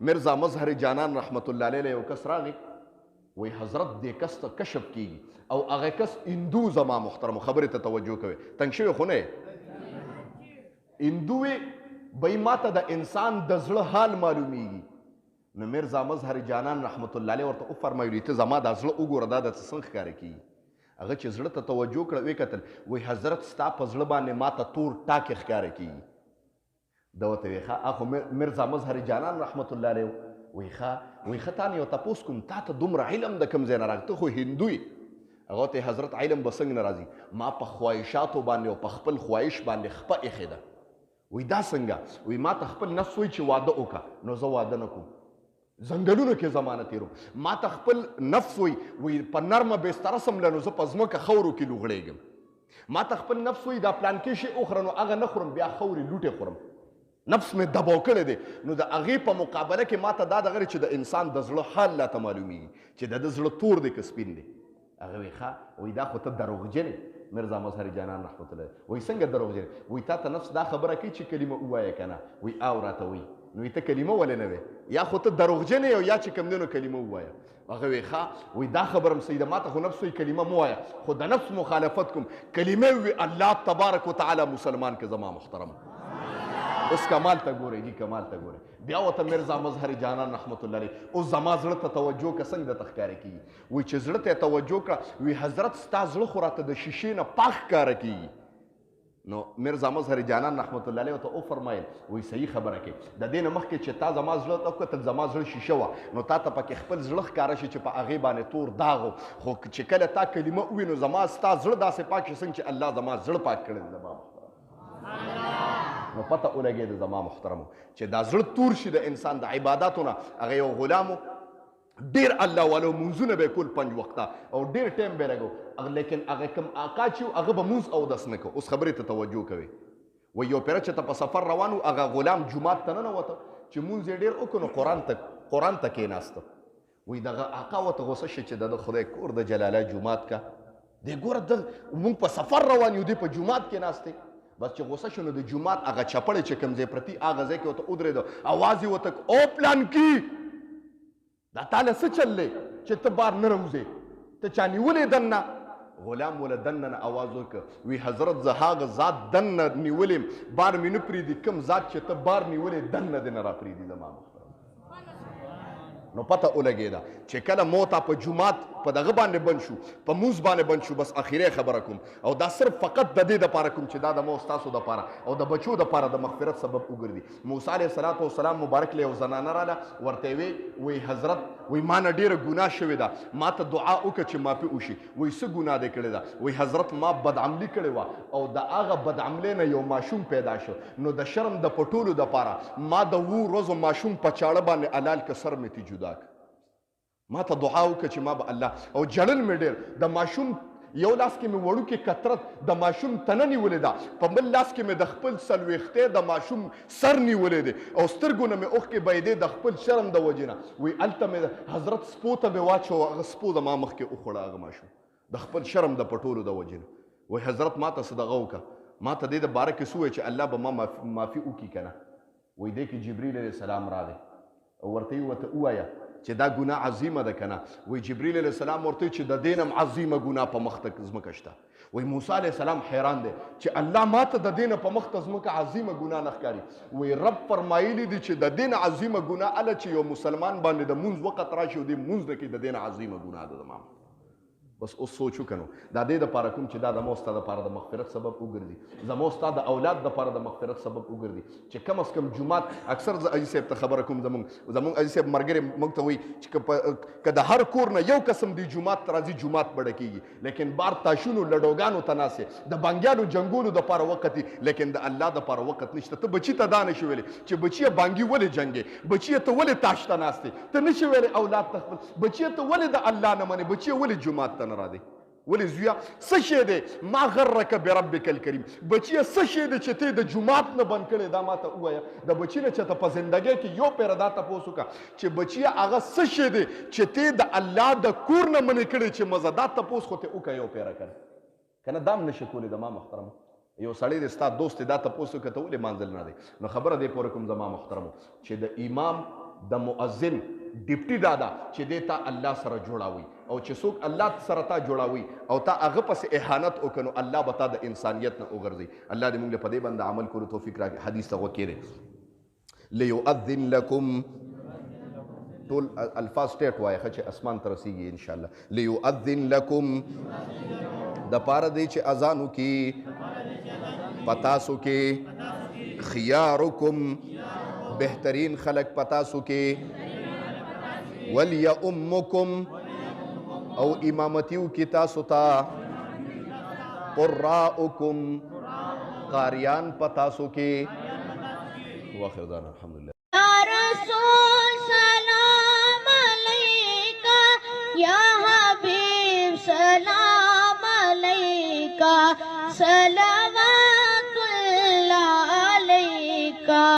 مرزا مظهر جانان رحمت الله علیه یو کس راغی وی حضرت دې کس ته کشف کیږي او هغه کس هندو زما محترمو خبرې ته توجه کوئ تنګ شوی خو نه هندو بی ماته د انسان د زړه حال معلومیږي نو مرزا مظهر جانان رحمت الله علیه ورته وفرمایلي ته زما دا زړه وګوره دا درته څنګه ښکاره کیږي هغه چې زړه ته توجه کړه ویې کتل وی حضرت ستا په زړه باندې ماته تور ټاکې ښکاره کیږي ده ورته وی ښه اخو مرزا مظهر جانان رحمت الله علیه وی ښه تا نه یو تپوس کوم تا ته دومره علم د کوم ځای نه راغی ته خو هندو یې هغه ورته حضرت علم به څنګه نه راځي ما په خواهشاتو باندې او په خپل خواهش باندې خپه ایښې ده وی دا څنګه وی ما ته خپل نفس وی چې واده وکړه نو زه واده نه کوم ځنګلونو کې زمانه تیروم ما ته خپل نفس وی په نرمه بستره څمله نو زه په ځمکه خاورو کې لوغړېږم ما ته خپل نفس وی دا پلانکې شی وخوره نو هغه نه خورم بیا خورې لوټې خورم نفس مې دباو کړی دی نو د هغې په مقابله کې ما ته دا دغه چې د انسان د زړه حال راته معلومیږي چې د ده زړه تور دی که سپین دی هغه وی ښه وی دا خو ته دروغجن مرزا مظهر جانان رحمت الله وی څنګه دروغجن وی تا ته نفس دا خبره کوي چې کلمه ووایه که نه وی او راته وی نو ته کلمه ولې نه وې یا خو ته دروغجن یې او یا چې کوم دی نو کلمه ووایه هغه وی ښه وی دا خبره هم صحیح ده ما ته خو نفس وی کلمه مه وایه خو د نفس مخالفت کوم کلمه وی الله تبارک وتعالی مسلمان که زما محترم اوس کمال ته ګورئ جي کمال ته ګورئ بیا ورته مرزا مظهر جانان رحمت الله علیه اوس زما زړه ته توجه که څنګه درته ښکاره کېږي وی چې زړه ته یې توجه کړه وی حضرت ستا زړه خو راته د شیشې نه پاک ښکاره کېږي نو مرزا مظهر جانان رحمت الله علیه ورته وفرمایل وی صحیح خبره کې د دې نه مخکې چې تا زما زړه ته وکتل زما زړه شیشه وه نو تا ته پکې خپل زړه ښکاره شي چې په هغې باندې تور داغ و خو چې کله تا کلمه ووي نو زما ستا زړه داسې پاک شي څنګه چې الله زما زړه پاک کړی دی زما نو پته ولګېده زما محترمو چې دا زړه تور شي د انسان د عباداتو نه هغه یو غلامو ډېر الله والو مونځونه به یې کول 5 وخته او ډېر ټایم به یې لګو لیکن هغه کوم آقا چې و هغه به مونځ اودس نه کوو اوس خبرې ته توجه کوئ وایي یو پیره چې ته په سفر روان و هغه غلام جومات ته ننوته چې مونځ یې ډېر وکړو نو قرآن ته کېناسته وایي دغه آقا ورته غوسه شي چې د خدای کور د جلاله جومات کا دی ګوره مونږ په سفر روان یو دی په جومات کې ناست دی بس چې غوسه شو نو د جومات هغه چپړې چې کوم ځای پرتي هغه ځای کې ورته ودرېده اواز یې ورته او پلانکي دا تاله څه چل دی چې ته بار نه راوځې ته چا نیولې دننه غلام وله دننه اواز وکړه وی حضرت زه هغه ذات دننه نیولې بار مې نه پرېږدي کوم ذات چې ته بار نیولې دننه دې نه راپرېږدي زما نو پته ولګېده چې کله موته په جومات په دغه باندې بند شو په مونځ باندې بند شو بس اخیری خبره کوم او دا صرف فقط د دې دپاره کوم چې دا د مو ستاسو دپاره او د بچو دپاره د مغفرت سبب وګرځي موسی علیه السلام مبارک له یو زنانه راله ورته وی حضرت وی ما نه ډېره ګناه شوې ده ما ته دعا وکړه چې معافي وشي وی څه ګناه دې کړې ده وی حضرت ما بدعملي کړې وه او د هغه بدعملۍ نه یو ماشوم پیدا شو نو د شرم د پټولو دپاره ما د 2 ورځو ماشوم په چاړه باندې حلال که سر مې تی جدا کړ ما ته دعا وکړه چې ما به الله او جړل مې ډېر د ماشوم یو لاس کې مې وړوکې کترت د ماشوم تنه نیولې ده په بل لاس کې مې د خپل څلوېښتې د ماشوم سر نیولې دی او سترګو نه مې اوښکې بهېدې د خپل شرم د وجې نه وی هلته مې حضرت سپو ته مې واچوه هغه سپو زما مخکې وخوړه هغه ماشوم د خپل شرم د پټولو د وجې نه وی حضرت ما ته څه دغه وکړه ما ته دې د باره کې څه ووایي چې الله به ما معافي وکړي که نه وی دې کې جبریل علیه السلام راغی او ورته یې ورته ووایه چې دا ګناه عظیمه ده که نه وایي جبریل علیه السلام ورته چې د دې نه هم عظیمه ګناه په مخ ته ځمکه شته وایي موسی علیه السلام حیران دی چې الله ما ته د دې نه په مخ ته ځمکه عظیمه ګناه نه ښکاري وایي رب فرمایلي دي چې د دې نه عظیمه ګناه هله چې یو مسلمان باندې د مونځ وخت راشي او دې مونځ نه کوي د دې نه عظیمه ګناه ده زما بس اوس سوچ وکړو دا دې دپاره کوم چې دا زما ستا دپاره د مغفرت سبب وګرځي زما ستا د اولاد دپاره د مغفرت سبب وګرځي چې کم از کم جومات اکثر زه اجي صاحب ته خبره کوم زمونږ اجي صاحب ملګري موږ ته وایي چې که د هر کور نه یو قسم دی جومات ته راځي جومات بډه کېږي لیکن بار تاشونو لډوګانو ته ناست د بانګیانو جنګولو دپاره وخت دي لیکن د الله دپاره وخت نشته ته بچي ته دا نشي ویلی چې بچیه بانګي ولې جنګې بچیه ته ولې تاش ته ناست دی ته نشي ویلی اولاد ته خپل بچیه ته ولې د الله نه منې بچیه ولې جومات ته نه راځي ولې زویا څه شی دی ما غرک بربک الکریم بچیه څه شی دی چې ته د جومات نه بند کړې دا ما ته ووایه د بچي نه چې ته په زندګۍ کې یو پیره دا تپوس وکړه چې بچیه هغه څه شی دی چې ته د الله د کور نه منې کړې چې مزه دا تپوس خو ته وکړه یو پیره کړه که نه دا هم نشي کولی زما محترمو یو سړی دی ستا دوست دی دا تپوس وکړه ته ولې مانځل نه دی نو خبره دې پورې کوم زما محترمو چې د امام د مؤذن ډیپټي دادا چې دې تا الله سره جوړاوي او چې څوک الله سره تا جوړاوي او تا هغه پسې اهانت وکړو الله به تا د انسانیت نه وګرځي. الله دې موږ په دې باندې عمل کولو توفیق راکړي. حدیث ته وکړي لیؤذن لکم ټول الفاظ ټیټ وایه ښه چې اسمان ته رسیږي انشاءالله. لیؤذن لکم د پاره دی چې اذان وکړي پتاسو کې خیارکم بهترین خلق پتاسو کې ولیؤمکم او امامتیو کې تاسو ته قراءکم قاریان پتاسو کې. واخر دعوانا الحمدلله.